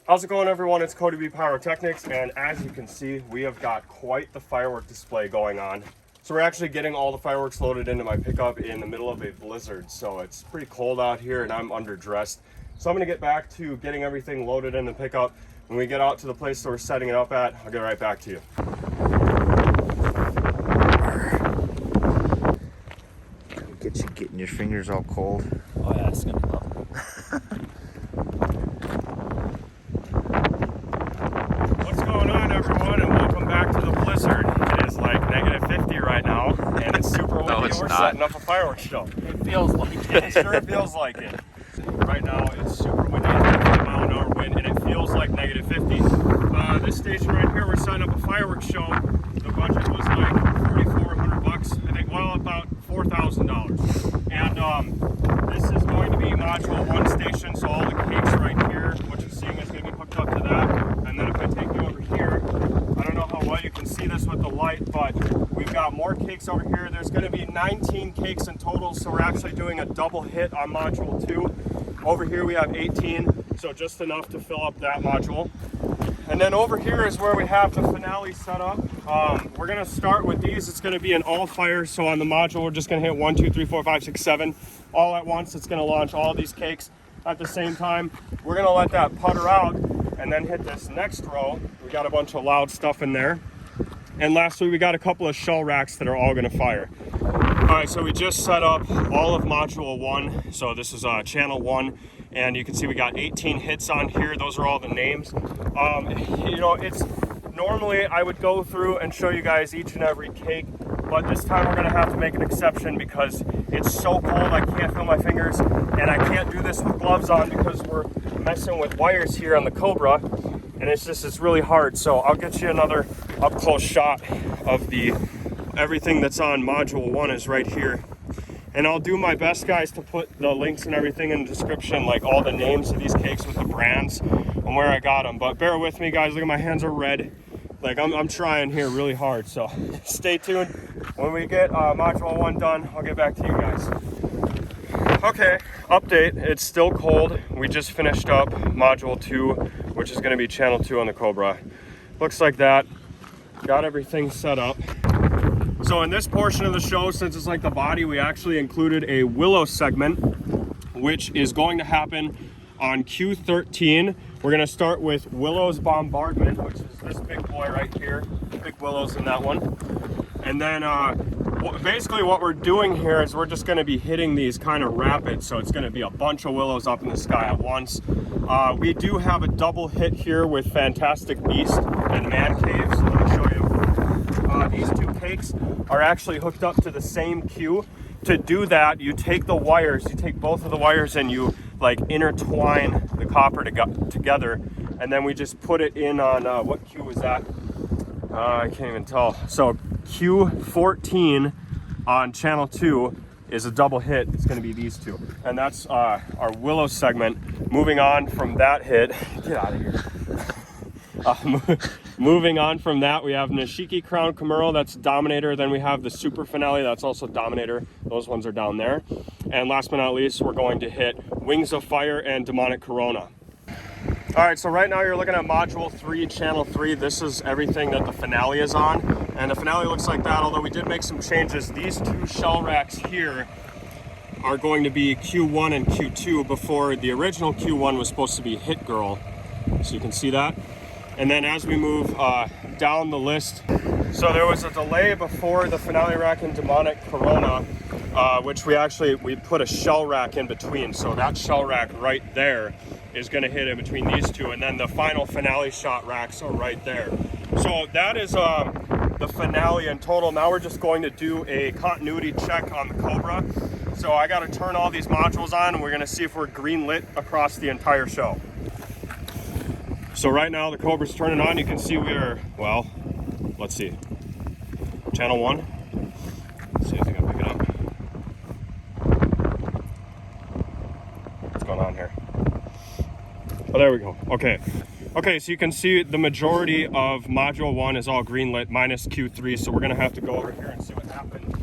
How's it going, everyone? It's CodyBPyrotechnics, and as you can see, we have got quite the firework display going on. So we're actually getting all the fireworks loaded into my pickup in the middle of a blizzard, so it's pretty cold out here and I'm underdressed. So I'm going to get back to getting everything loaded in the pickup. When we get out to the place that we're setting it up at, I'll get right back to you. Get you getting your fingers all cold. Oh yeah, it's gonna be lovely. What's going on, everyone, and welcome back to the blizzard. It is like -50 right now, and it's super windy. No, it's we're not. setting up a fireworks show. It feels like It it. sure feels like it. Right now, it's super windy, 50-mile-an-hour wind, and it feels like -50. This station right here, we're setting up a fireworks show. The budget was like $4,400, I think, well, about $4,000. And this is going to be module 1 station, so all the cakes right here, what you're seeing is going to be hooked up to that. And then if I take you over here, I don't know how well you can see this with the light, but we've got more cakes over here. There's going to be 19 cakes in total, so we're actually doing a double hit on module 2. Over here we have 18, so just enough to fill up that module. And then over here is where we have the finale set up. We're going to start with these. It's going to be an all fire, so on the module we're just going to hit 1, 2, 3, 4, 5, 6, 7 all at once. It's going to launch all these cakes at the same time. We're going to let that putter out and then hit this next row. We got a bunch of loud stuff in there. And lastly, we got a couple of shell racks that are all going to fire. All right, so we just set up all of module 1. So this is channel 1. And you can see we got 18 hits on here. Those are all the names. You know, it's normally I would go through and show you guys each and every cake, but this time we're gonna have to make an exception because it's so cold I can't feel my fingers, and I can't do this with gloves on because we're messing with wires here on the Cobra, and it's really hard. So I'll get you another up close shot of everything that's on module 1 is right here. And I'll do my best, guys, to put the links and everything in the description, like all the names of these cakes with the brands and where I got them. But bear with me, guys. Look at my hands are red. Like I'm trying here really hard. So stay tuned. When we get module 1 done, I'll get back to you guys. Okay, update. It's still cold. We just finished up module 2, which is going to be channel 2 on the Cobra. Looks like that. Got everything set up. So in this portion of the show, since it's like the body, we actually included a Willow segment, which is going to happen on Q13. We're going to start with Willow's Bombardment, which is this big boy right here. Big Willows in that one. And then basically what we're doing here is we're just going to be hitting these kind of rapid. So it's going to be a bunch of Willows up in the sky at once. We do have a double hit here with Fantastic Beast and Man Cave. So let me show you. These two cakes are actually hooked up to the same queue. To do that, you take the wires, you take both of the wires and you like intertwine the copper together, and then we just put it in on, what queue was that? I can't even tell. So Q14 on channel 2 is a double hit. It's going to be these two. And that's our Willow segment. Moving on from that hit, get out of here. Moving on from that, we have Nishiki Crown Kamuro, that's Dominator. Then we have the Super Finale, that's also Dominator. Those ones are down there. And last but not least, we're going to hit Wings of Fire and Demonic Corona. All right, so right now you're looking at module 3, channel 3. This is everything that the finale is on. And the finale looks like that, although we did make some changes. These two shell racks here are going to be Q1 and Q2 before the original Q1 was supposed to be Hit Girl. So you can see that. And then as we move down the list, so there was a delay before the finale rack in Demonic Corona, which we put a shell rack in between. So that shell rack right there is going to hit in between these two, and then the final finale shot racks are right there. So that is the finale in total. Now we're just going to do a continuity check on the Cobra. So I got to turn all these modules on, and we're going to see if we're green lit across the entire show. So right now the Cobra's turning on. You can see we are, well, let's see. Channel 1. Let's see if I can pick it up. What's going on here? Oh, there we go. Okay. Okay, so you can see the majority of module 1 is all green lit minus Q3. So we're gonna have to go over here and see what happened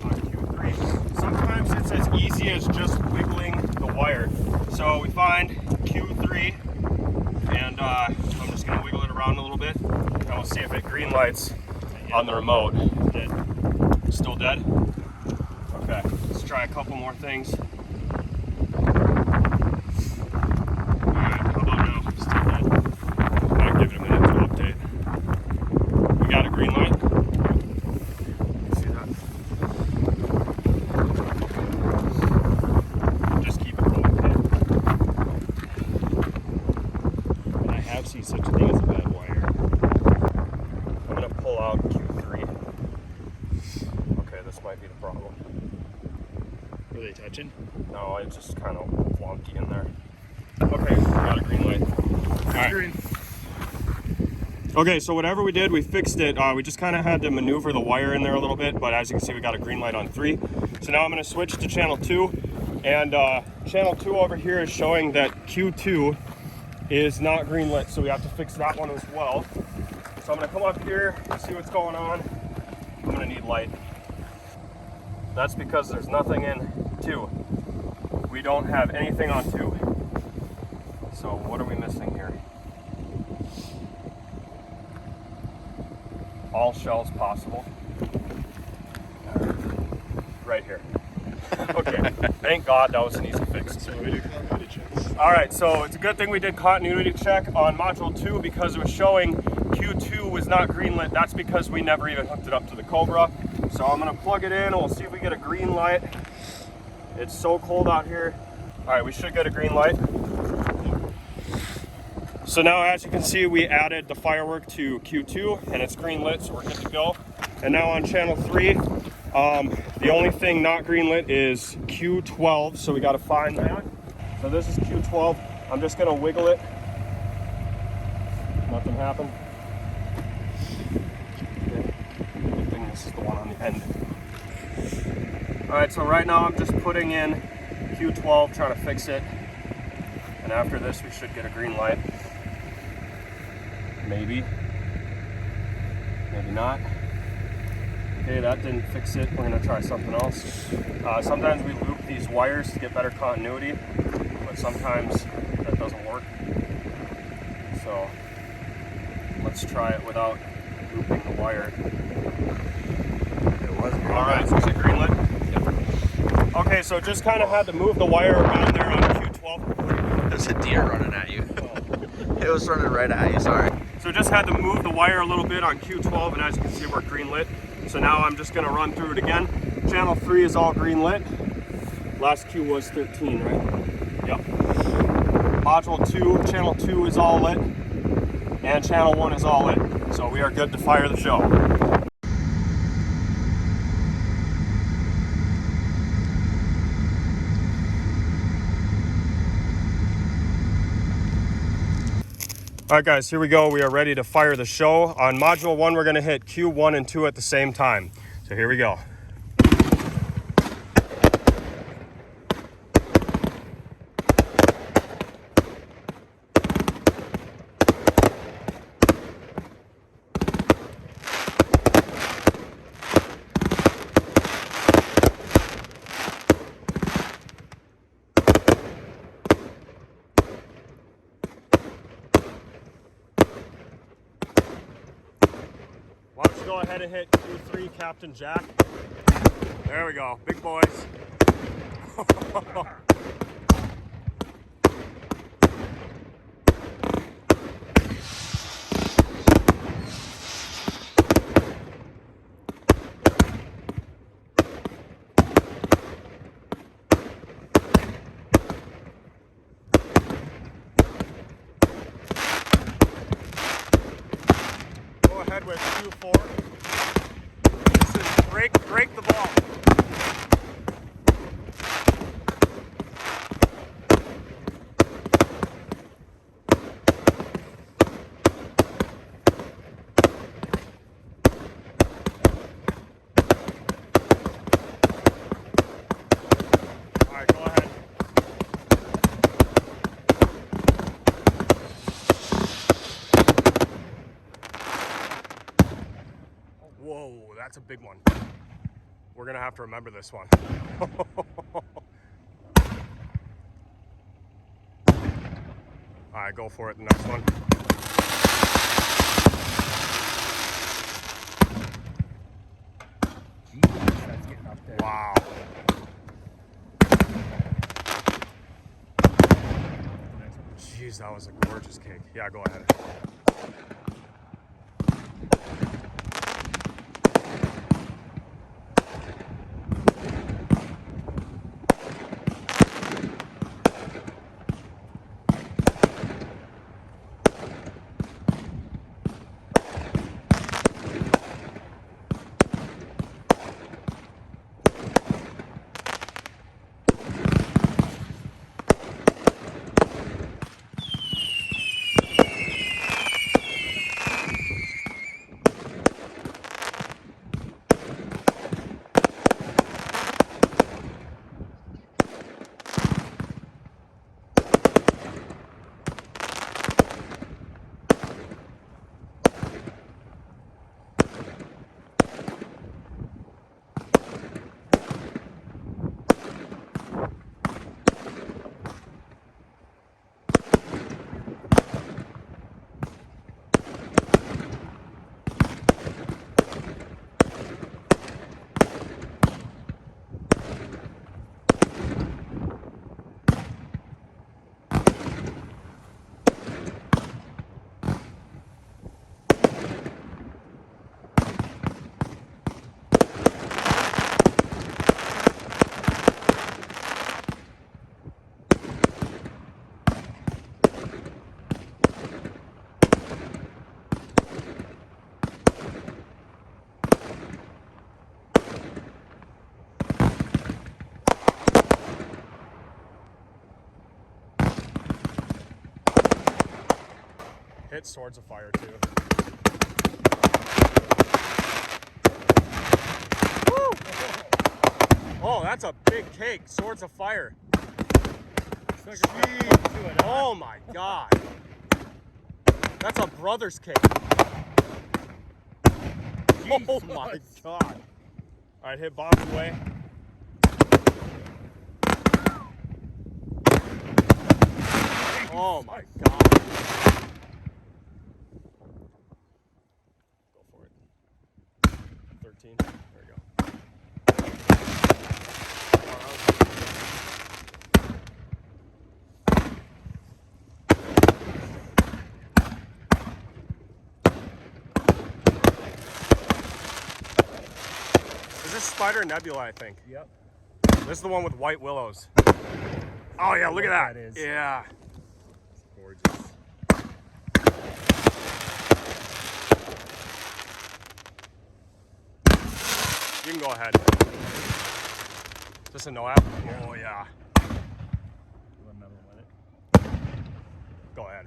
on Q3. Sometimes it's as easy as just wiggling the wire. So we find Q3 and I'm just gonna wiggle it around a little bit, and we'll see if it green lights on the remote. Dead. Still dead? Okay, let's try a couple more things. Alright, how about now? Still dead. Might give it a minute to update. We got a green light? See that? Just keep it going, okay? And I have seen such a thing as a bad wire. I'm gonna pull out Q3. Okay, this might be the problem. Were they touching? No, it's just kind of wonky in there. Okay, we got a green light. All right. Green. Okay, so whatever we did, we fixed it. We just kind of had to maneuver the wire in there a little bit, but as you can see, we got a green light on 3. So now I'm going to switch to channel 2, and channel 2 over here is showing that Q2 is not green lit, so we have to fix that one as well. So I'm going to come up here and see what's going on. I'm going to need light. That's because there's nothing in 2. We don't have anything on 2. So what are we missing here? All shells possible. Right here. Okay, thank God that was an easy fix. So we do continuity checks. All right, so it's a good thing we did continuity check on module 2 because it was showing Q2 was not greenlit. That's because we never even hooked it up to the Cobra. So I'm gonna plug it in and we'll see if we get a green light. It's so cold out here. All right, we should get a green light. So now, as you can see, we added the Firework to Q2 and it's green lit, so we're good to go. And now on channel 3, the only thing not green lit is Q12, so we gotta find that. So this is Q12. I'm just gonna wiggle it. Nothing happened. Okay. Good thing this is the one on the end. All right, so right now I'm just putting in Q12, trying to fix it. And after this, we should get a green light. Maybe. Maybe not. Okay, that didn't fix it. We're gonna try something else. Sometimes we loop these wires to get better continuity, but sometimes that doesn't work. So let's try it without looping the wire. It was green. All right, so is it green lit? Yep. Okay, so just kind of had to move the wire around there on Q12. There's a deer running at you. It was running right at you, sorry. So just had to move the wire a little bit on Q12, and as you can see, we're green lit. So now I'm just gonna run through it again. Channel 3 is all green lit. Last Q was 13, right? Yep. Module 2, channel 2 is all lit, and channel 1 is all lit. So we are good to fire the show. All right, guys, here we go. We are ready to fire the show. On module 1, we're gonna hit Q1 and 2 at the same time. So here we go. Why don't you go ahead and hit Q3, Captain Jack? There we go, big boys. Go ahead with Q4. This is break the ball. All right, go ahead. Whoa, that's a big one. We're gonna have to remember this one. All All right, go for it. The next one. Jesus, that's getting up there. Wow. Jeez, that was a gorgeous cake. Yeah, go ahead. Hit Swords of Fire too. Woo! Oh, that's a big cake. Swords of Fire. Jeez. Oh my God. That's a brother's cake. Oh my God. All right, hit Bombs Away. Oh my God. Go for it. 13. There we go. Is this Spider Nebula, I think? Yep. This is the one with white willows. Oh yeah, look at that. That is. Yeah. It's gorgeous. You can go ahead. Is this a NOAB? Yeah. Oh yeah. Want another one with it? Go ahead.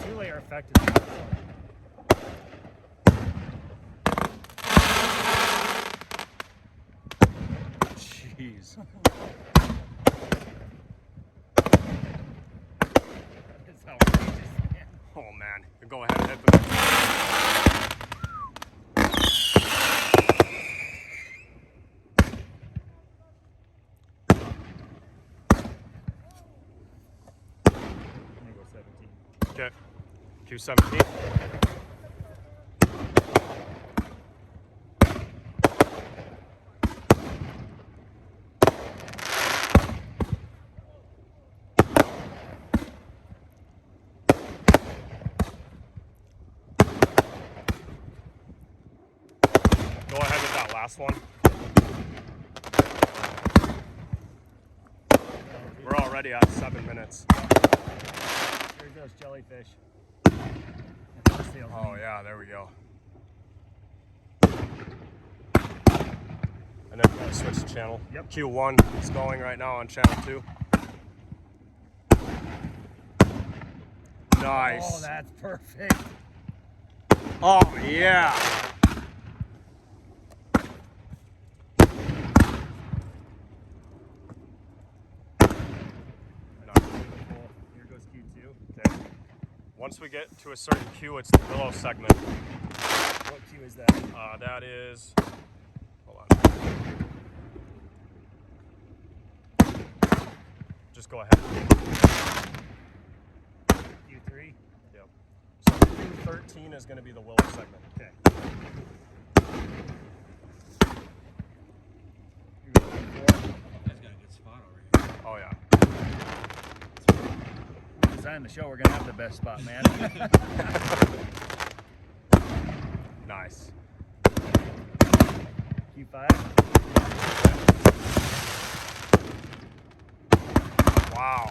2-layer effect is not fun. Jeez. It's outrageous, man. Oh man. Go ahead and hit the next one. I'm gonna go 17. Okay. Q17. Go ahead with that last one. We're already at 7 minutes. Here goes jellyfish. Oh yeah, there we go. And then we're gonna switch the channel. Yep. Q1 is going right now on channel 2. Nice. Oh, that's perfect. Oh yeah. Beautiful. Here goes Q2. Okay. Once we get to a certain Q, it's the Willow segment. What Q is that? That is. Hold on. Just go ahead. Q3. Yep. So Q13 is going to be the Willow segment. Okay. You go Q4. That's got a good spot over here. Oh yeah. We designed the show. We're gonna have the best spot, man. Nice. Q5. Wow.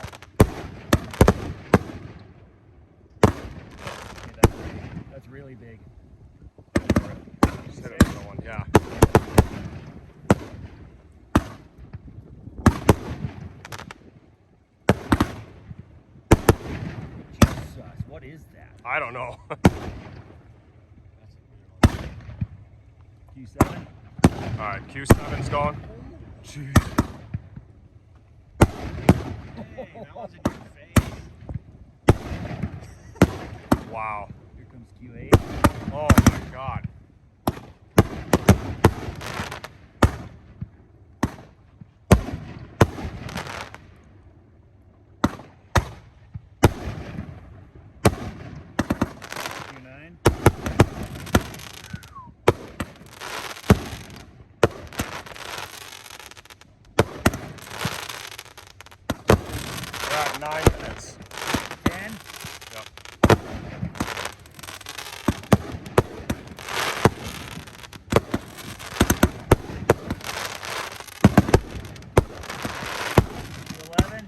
Okay, that's really big. Just hit another one. Yeah. Jesus, what is that? I don't know. Q7. All right, Q7's going. Jeez. Hey, that one's in your face. Wow. Here comes Q8. Oh my God. Q9. We're at 9 minutes. 10. Yep. Q11.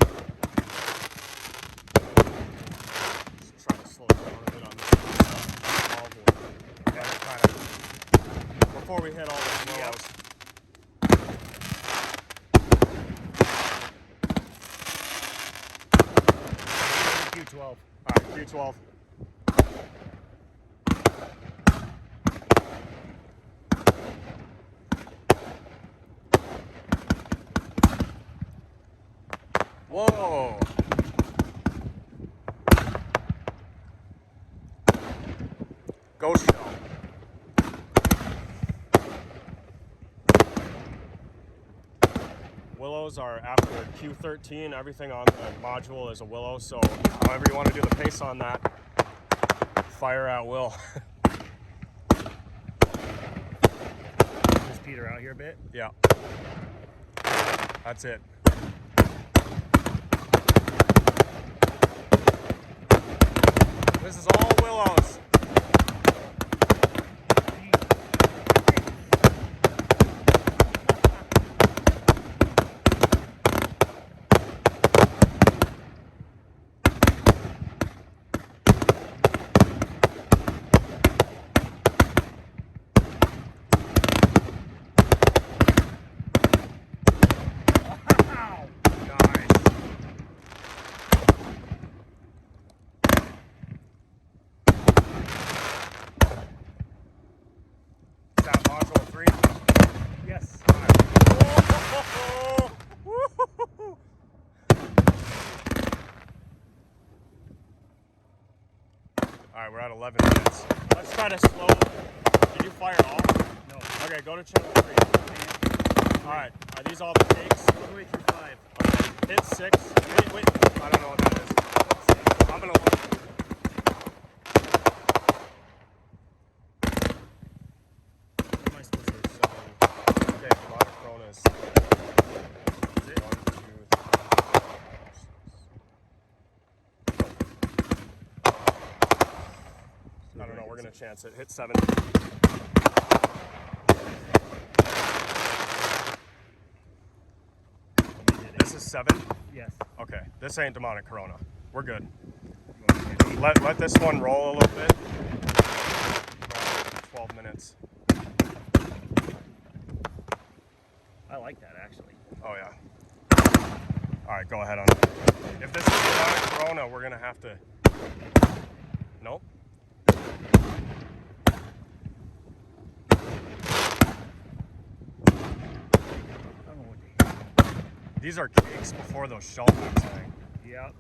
Just try to slow it down a bit on this. Yeah, kind of. Before we hit all the willows. Q12. All right, Q12. Whoa. Ghost Shell. Willows are after Q13. Everything on the module is a willow, so however you want to do the pace on that, fire at will. Just peter out here a bit. Yeah. That's it. This is all willows. Yes. Alright, we're at 11 minutes. Let's try to slow. Did you fire all? No. Okay, go to channel 3. Alright, are these all the takes? All the way through 5. Okay, hit 6. Wait, I don't know what that is. I'm gonna look. What am I supposed to do? 7. Okay, Demonic Corona is 7. Is it? 1, 2, 3, 4, 6. I don't know, we're gonna chance it. Hit 7. This is 7? Yes. Okay, this ain't Demonic Corona. We're good. You want to get Let this one roll a little bit. 12 minutes. I like that actually. Oh yeah. Alright, go ahead on it. If this is Demonic Corona, we're gonna have to... Nope. I don't know what they These are cakes before those shell things hang. Yep.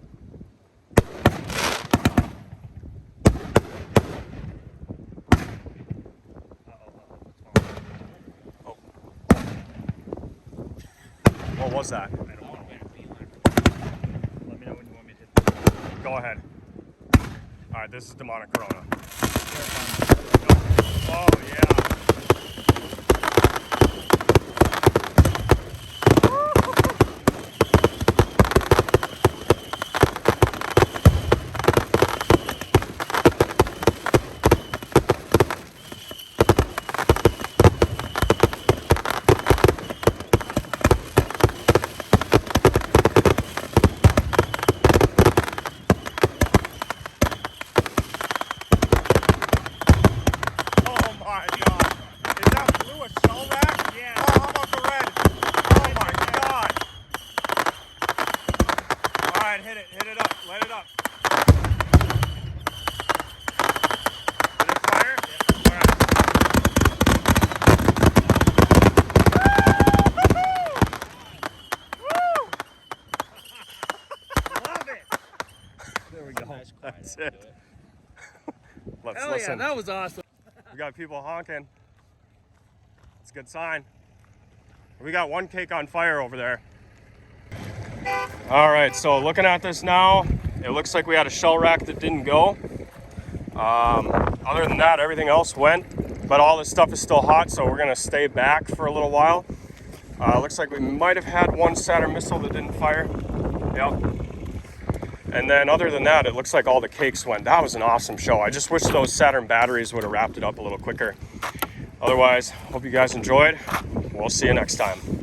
What was that? I don't know. go ahead. All right, this is Demonic Corona. Oh, yeah. That's it. Let's Hell listen. yeah, that was awesome. We got people honking. It's a good sign. We got one cake on fire over there. All right, so looking at this now, it looks like we had a shell rack that didn't go. Other than that, everything else went, but all this stuff is still hot, so we're gonna stay back for a little while. Looks like we might have had one Saturn missile that didn't fire. Yep. And then other than that, it looks like all the cakes went. That was an awesome show. I just wish those Saturn batteries would have wrapped it up a little quicker. Otherwise, hope you guys enjoyed. We'll see you next time.